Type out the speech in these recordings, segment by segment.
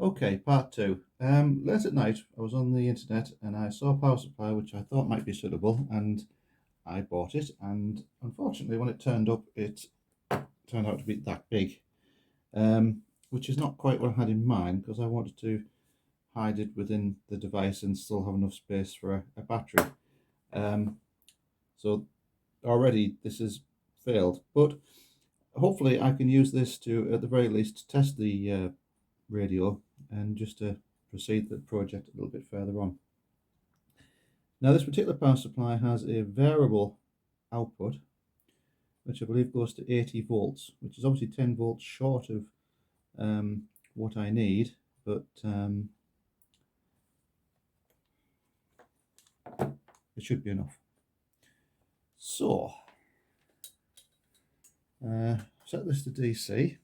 Okay, part two. Late at night, I was on the internet and I saw a power supply which I thought might be suitable, and I bought it. And unfortunately, when it turned up, it turned out to be that big, which is not quite what I had in mind because I wanted to hide it within the device and still have enough space for a battery. So already this has failed, but hopefully I can use this to, at the very least, test the radio and just to proceed the project a little bit further on. Now, this particular power supply has a variable output, which I believe goes to 80 volts, which is obviously 10 volts short of what I need, but it should be enough. So, set this to DC.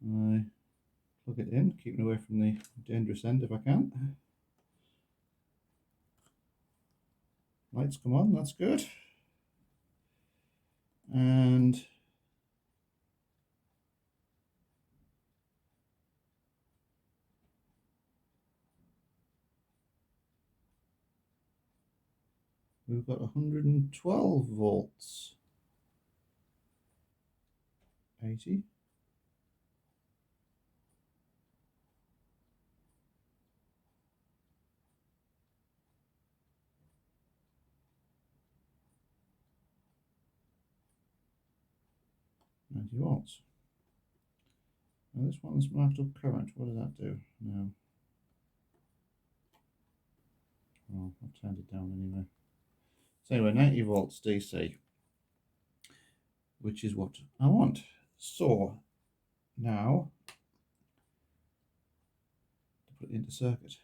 I plug it in, keeping away from the dangerous end if I can. Lights come on, that's good. And we've got 112 volts. 80. Volts. Now this one's marked up current. What does that do? No. Oh, I've turned it down anyway. So anyway, 90 volts DC, which is what I want. So now to put it into circuit.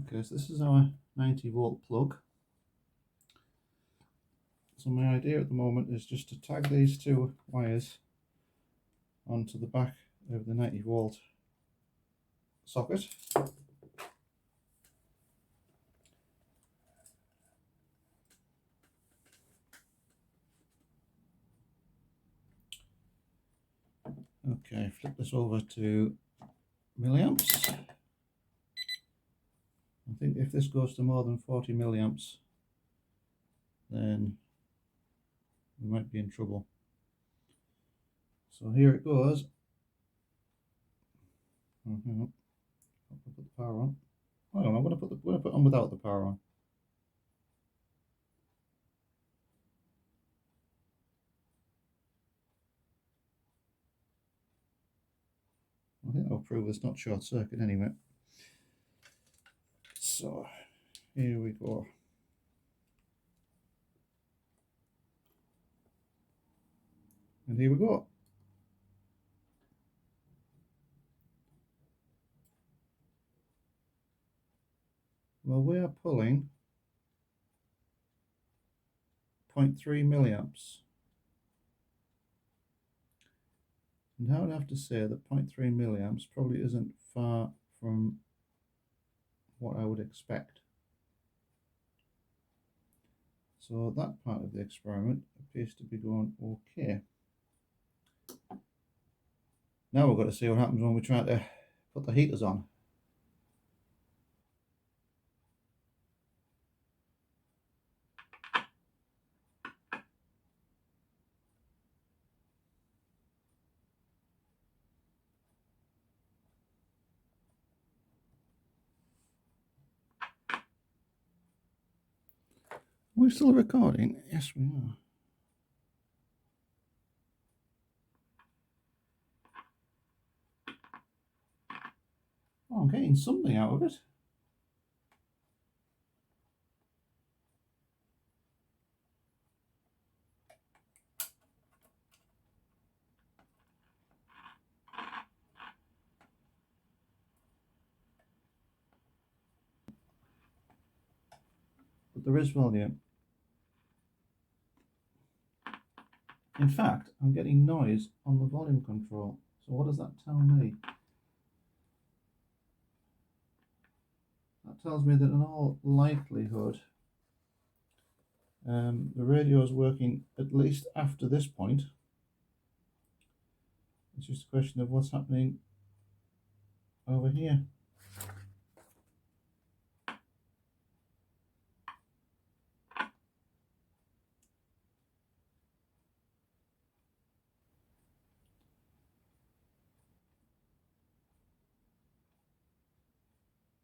Okay, so this is our 90 volt plug. So my idea at the moment is just to tag these two wires onto the back of the 90 volt socket. Okay, flip this over to milliamps. I think if this goes to more than 40 milliamps, then we might be in trouble. So here it goes. Oh, hang on. I'll put the power on. Hang on, I'm going to put on without the power on. I think that'll prove it's not short circuit anyway. So here we go. And here we go. Well, we are pulling 0.3 milliamps. And I would have to say that 0.3 milliamps probably isn't far from what I would expect. So that part of the experiment appears to be going okay. Now we've got to see what happens when we try to put the heaters on. We're still recording? Yes, we are. Oh, I'm getting something out of it. But there is volume. In fact, I'm getting noise on the volume control. So what does that tell me? That tells me that in all likelihood, the radio is working at least after this point. It's just a question of what's happening over here.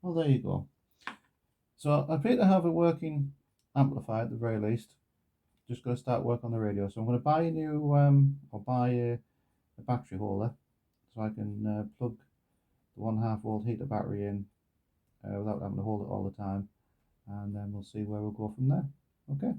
Well, there you go. So I appear to have a working amplifier at the very least. Just got to start work on the radio. So I'm going to buy a new, or buy a battery holder, so I can plug the 1.5 volt heater battery in without having to hold it all the time, and then we'll see where we'll go from there. Okay.